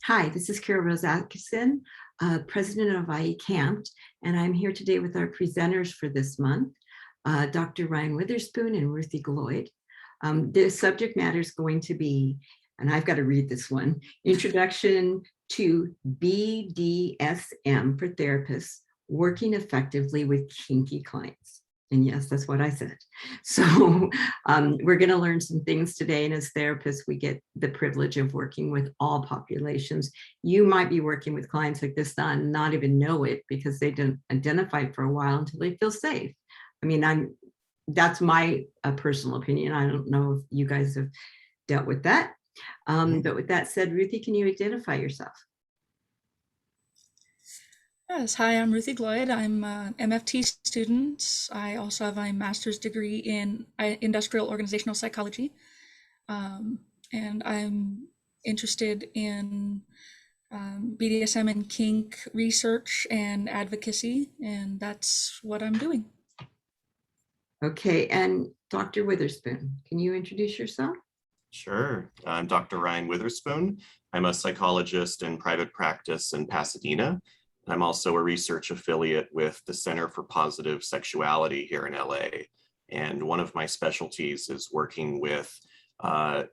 Hi, this is Kara Rose Atkinson, president of IE-CAMFT, and I'm here today with our presenters for this month, Dr. Ryan Witherspoon and Ruthie Gloyd. The subject matter is going to be, and I've got to read this one, Introduction to BDSM for Therapists Working Effectively with Kinky Clients. And yes, that's what I said. So we're going to learn some things today. And as therapists, we get the privilege of working with all populations. You might be working with clients like this and not even know it because they didn't identify for a while until they feel safe. I mean, that's my personal opinion. I don't know if you guys have dealt with that. But with that said, Ruthie, can you identify yourself? Yes, hi, I'm Ruthie Gloyd. I'm an MFT student. I also have my master's degree in industrial organizational psychology. And I'm interested in BDSM and kink research and advocacy, and that's what I'm doing. Okay, and Dr. Witherspoon, can you introduce yourself? Sure. I'm Dr. Ryan Witherspoon. I'm a psychologist in private practice in Pasadena. I'm also a research affiliate with the Center for Positive Sexuality here in LA. And one of my specialties is working with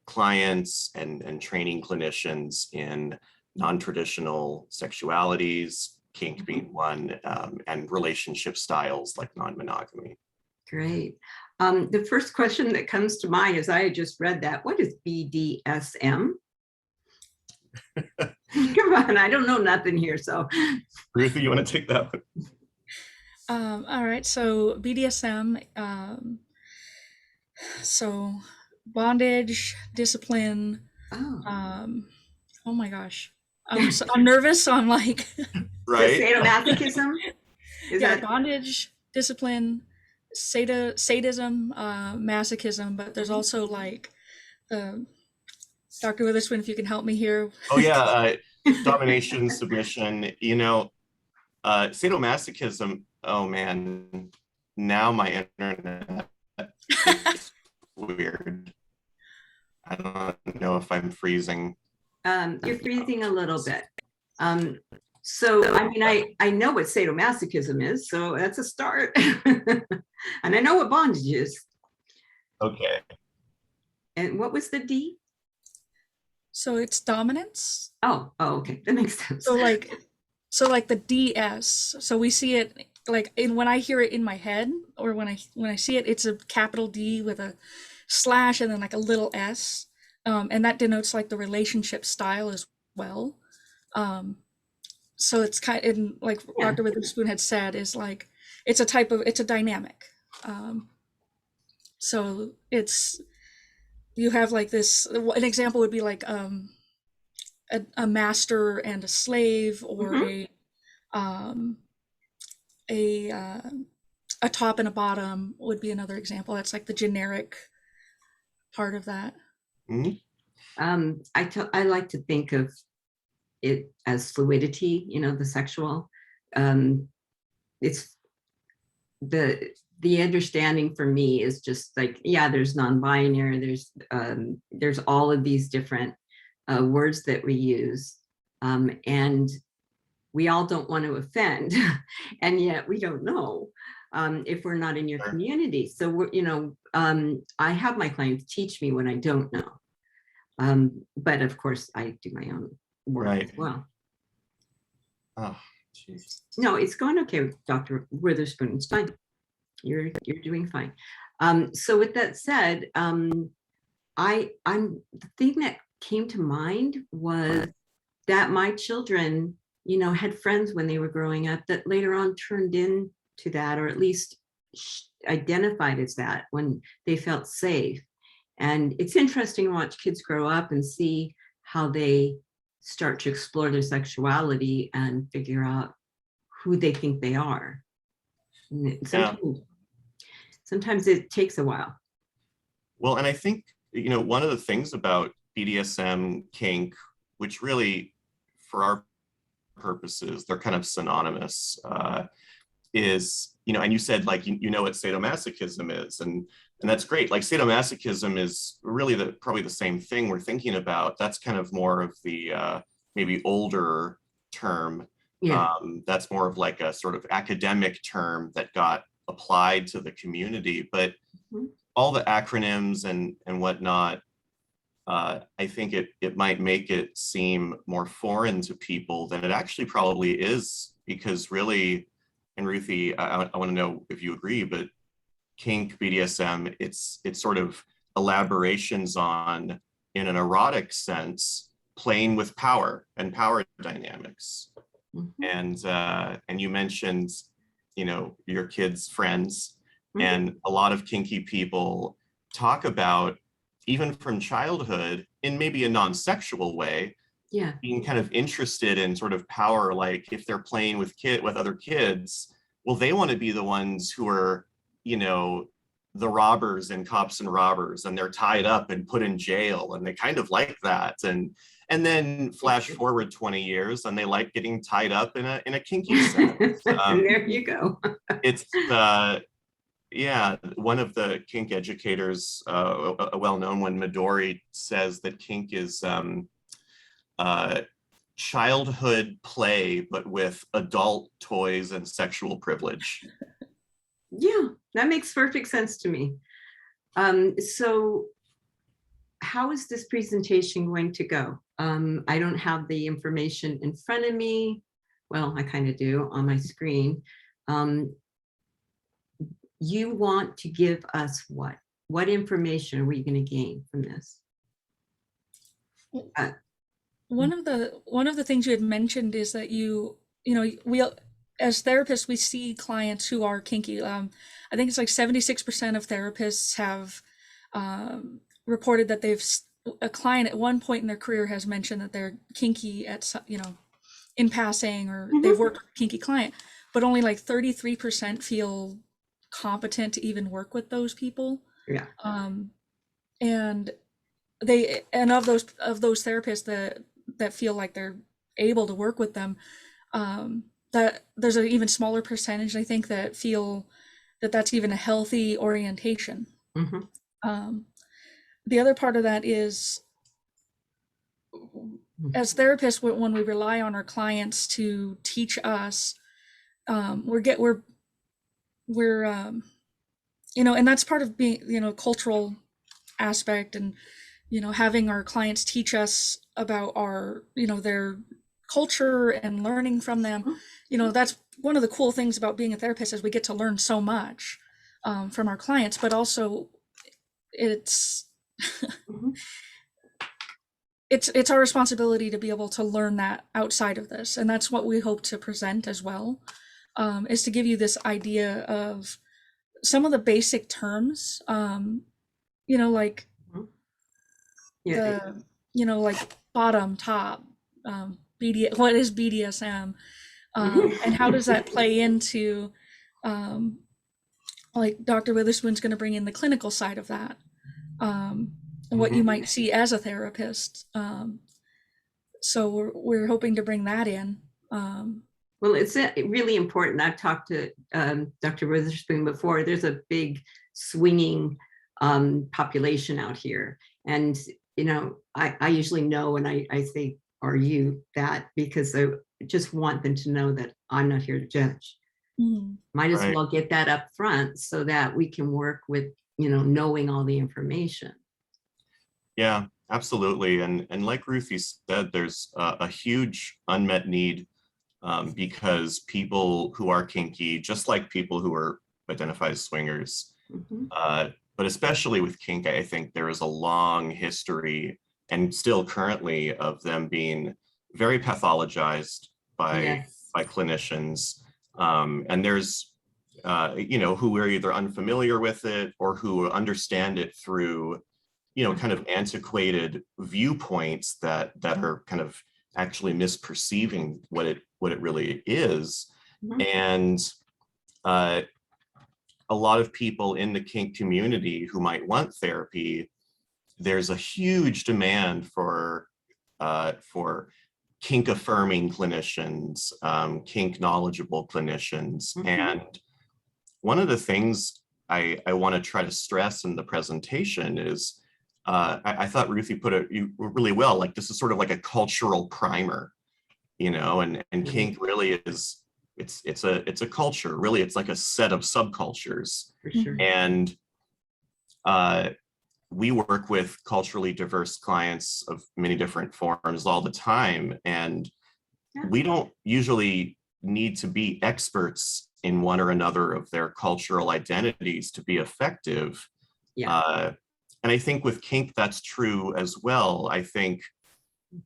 clients and training clinicians in non-traditional sexualities, kink being one, and relationship styles like non-monogamy. Great. The first question that comes to mind is, I just read that. What is BDSM? Come on, I don't know nothing here. So, Ruthie, you want to take that one? All right, so BDSM, so bondage, discipline. Oh my gosh, I'm nervous, so I'm like, right? Sadomasochism. Is that bondage, discipline, sadism, masochism? But there's also like Dr. Witherspoon, if you can help me here. Oh yeah, domination, submission, sadomasochism, oh man, now my internet is weird. I don't know if I'm freezing. You're freezing a little bit. So, I mean, I know what sadomasochism is, so that's a start. And I know what bondage is. Okay. And what was the D? So it's dominance. Oh, okay, that makes sense. So like the DS. So we see it like when I hear it in my head, or when I see it, it's a capital D with a slash and then like a little S, and that denotes like the relationship style as well. So it's kind of, like Dr. Witherspoon had said, is like it's a dynamic. So you have like this. An example would be like a master and a slave, or a top and a bottom would be another example. That's like the generic part of that. I like to think of it as fluidity, the sexual. It's the understanding for me is just like, yeah, there's non-binary, there's all of these different words that we use, and we all don't want to offend, and yet we don't know if we're not in your community. So we're, I have my clients teach me when I don't know, but of course I do my own work as well. Oh, geez. No, it's going okay, Dr. Witherspoon. It's fine. You're doing fine. So with that said, the thing that came to mind was that my children, had friends when they were growing up that later on turned into that, or at least identified as that when they felt safe. And it's interesting to watch kids grow up and see how they start to explore their sexuality and figure out who they think they are. Sometimes it takes a while. Well, and I think, one of the things about BDSM, kink, which really, for our purposes, they're kind of synonymous, is, and you said, like, you know what sadomasochism is, and that's great. Like, sadomasochism is really probably the same thing we're thinking about. That's kind of more of the maybe older term. Yeah. That's more of like a sort of academic term that got applied to the community, but all the acronyms and whatnot, I think it might make it seem more foreign to people than it actually probably is, because really, and Ruthie, I want to know if you agree, but kink, BDSM, it's sort of elaborations on, in an erotic sense, playing with power and power dynamics. And you mentioned, you know, your kids' friends, and a lot of kinky people talk about, even from childhood, in maybe a non-sexual way, being kind of interested in sort of power. Like if they're playing with other kids, well, they want to be the ones who are, you know, the robbers and cops and robbers, and they're tied up and put in jail, and they kind of like that. And then flash forward 20 years, and they like getting tied up in a kinky sense. There you go. It's yeah, one of the kink educators, a well-known one, Midori, says that kink is childhood play, but with adult toys and sexual privilege. Yeah, that makes perfect sense to me. So how is this presentation going to go? I don't have the information in front of me. Well, I kind of do on my screen. You want to give us what? What information are we going to gain from this? One of the things you had mentioned is that you know, we as therapists, we see clients who are kinky. I think it's like 76% of therapists have reported that a client at one point in their career has mentioned that they're kinky at, you know, in passing, or they've worked with a kinky client, but only like 33% feel competent to even work with those people. Yeah. And of those therapists that feel like they're able to work with them, that there's an even smaller percentage, I think, that feel that that's even a healthy orientation. The other part of that is, as therapists, when we rely on our clients to teach us, we're you know, and that's part of being, you know, cultural aspect, and, you know, having our clients teach us about our, you know, their culture and learning from them. You know, that's one of the cool things about being a therapist, is we get to learn so much from our clients, but also it's it's our responsibility to be able to learn that outside of this, and that's what we hope to present as well, is to give you this idea of some of the basic terms, you know, like the, you know, like bottom, top, what is BDSM, and how does that play into, like Dr. Witherspoon's going to bring in the clinical side of that, and what you might see as a therapist. So we're hoping to bring that in. Well, it's really important. I've talked to Dr. Witherspoon before. There's a big swinging population out here. And, you know, I usually know when I say, are you that? Because I just want them to know that I'm not here to judge. Might as well get that up front so that we can work with, you know, knowing all the information. Yeah, absolutely. And like Ruthie said, there's a huge unmet need, because people who are kinky, just like people who are identified as swingers, but especially with kink, I think there is a long history, and still currently, of them being very pathologized by clinicians. And there's, you know, who are either unfamiliar with it or who understand it through, you know, kind of antiquated viewpoints that are kind of actually misperceiving what it really is. And a lot of people in the kink community who might want therapy, there's a huge demand for kink affirming clinicians, kink knowledgeable clinicians. And one of the things I want to try to stress in the presentation is, I thought Ruthie put it really well. Like this is sort of like a cultural primer, you know, and kink really is, it's a culture. Really, it's like a set of subcultures. For sure. And we work with culturally diverse clients of many different forms all the time. And we don't usually need to be experts in one or another of their cultural identities to be effective. Yeah. And I think with kink, that's true as well. I think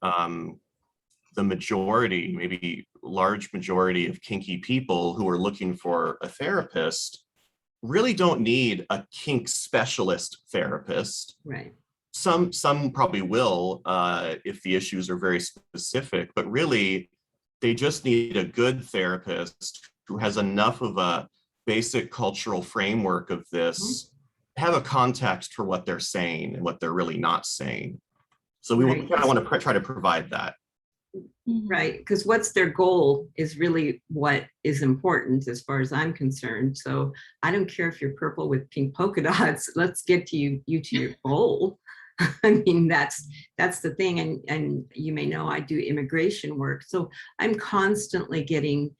the majority, maybe large majority of kinky people who are looking for a therapist really don't need a kink specialist therapist. Right. Some probably will if the issues are very specific, but really they just need a good therapist who has enough of a basic cultural framework of this, have a context for what they're saying and what they're really not saying. So we kind of want to try to provide that. Right, because what's their goal is really what is important as far as I'm concerned. So I don't care if you're purple with pink polka dots. Let's get to you to your goal. I mean, that's the thing. And you may know I do immigration work, so I'm constantly getting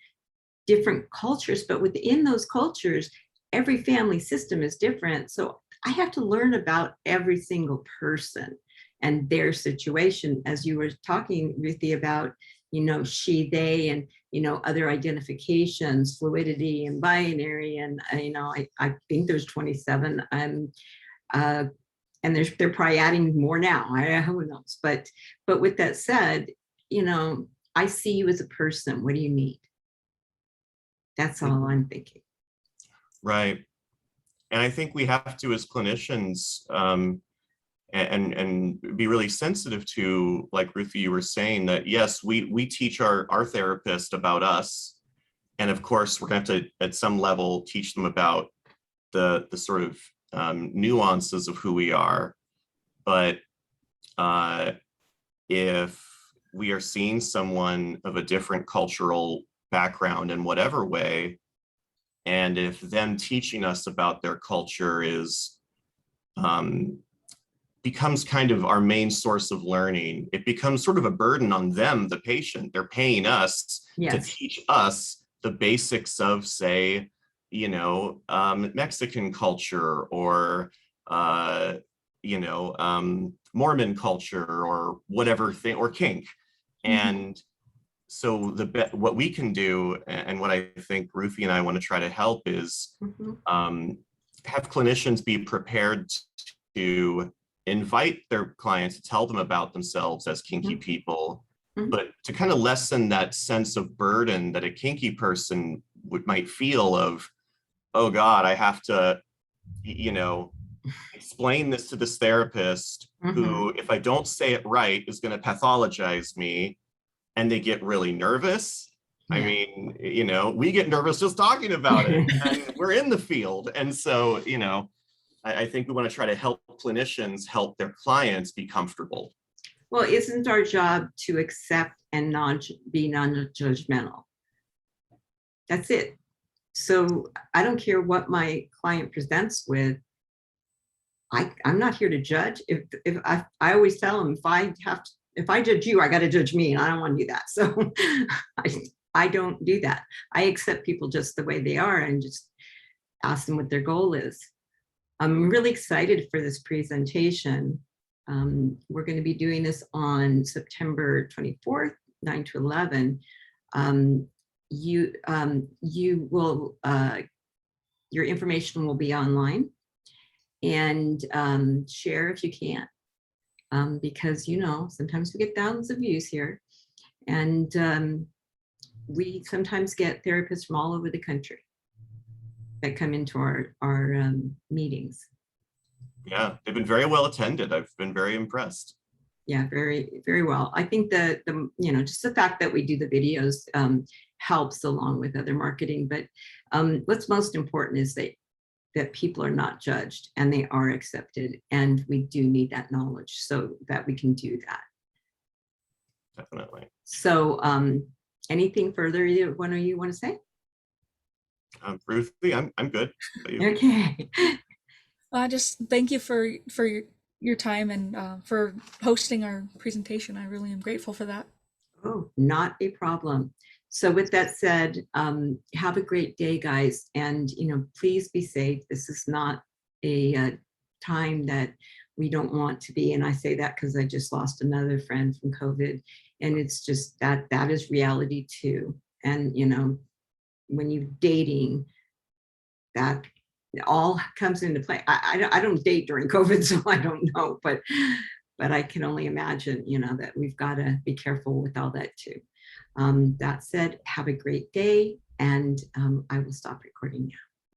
different cultures, but within those cultures, every family system is different. So I have to learn about every single person and their situation, as you were talking, Ruthie, about, you know, she, they, and, you know, other identifications, fluidity and binary. And, you know, I think there's 27. And they're probably adding more now. Who knows? But with that said, you know, I see you as a person. What do you need? That's all I'm thinking. Right. And I think we have to, as clinicians, and be really sensitive to, like Ruthie, you were saying, that yes, we teach our therapist about us. And of course, we're going to have to, at some level, teach them about the sort of nuances of who we are. But if we are seeing someone of a different cultural background in whatever way, and if them teaching us about their culture is becomes kind of our main source of learning, it becomes sort of a burden on them, the patient. They're paying us to teach us the basics of, say, you know, Mexican culture, or you know, Mormon culture, or whatever thing, or kink. And so what we can do, and what I think Ruthie and I want to try to help, is have clinicians be prepared to invite their clients to tell them about themselves as kinky people, but to kind of lessen that sense of burden that a kinky person might feel of, oh God, I have to, you know, explain this to this therapist who, if I don't say it right, is going to pathologize me. And they get really nervous. I mean, you know, we get nervous just talking about it, and we're in the field. And so, you know, I think we want to try to help clinicians help their clients be comfortable. Well, isn't our job to accept and be non-judgmental? That's it. So I don't care what my client presents with. I'm not here to judge. If I always tell them, if I judge you, I got to judge me, and I don't want to do that. So I don't do that. I accept people just the way they are and just ask them what their goal is. I'm really excited for this presentation. We're going to be doing this on September 24th, 9 to 11. You will, your information will be online, and share if you can. Because, you know, sometimes we get thousands of views here, and we sometimes get therapists from all over the country that come into our meetings. Yeah, they've been very well attended. I've been very impressed. Yeah, very, very well. I think the you know, just the fact that we do the videos helps, along with other marketing. But what's most important is that people are not judged and they are accepted, and we do need that knowledge so that we can do that. Definitely. So anything further either one of you want to say? Ruthie, I'm good. Okay. I just thank you for your time and for hosting our presentation. I really am grateful for that. Oh, not a problem. So with that said, have a great day, guys. And, please be safe. This is not a time that we don't want to be. And I say that because I just lost another friend from COVID. And it's just that is reality too. And, when you're dating, that all comes into play. I don't date during COVID, so I don't know, but I can only imagine, that we've got to be careful with all that too. That said, have a great day, and I will stop recording now.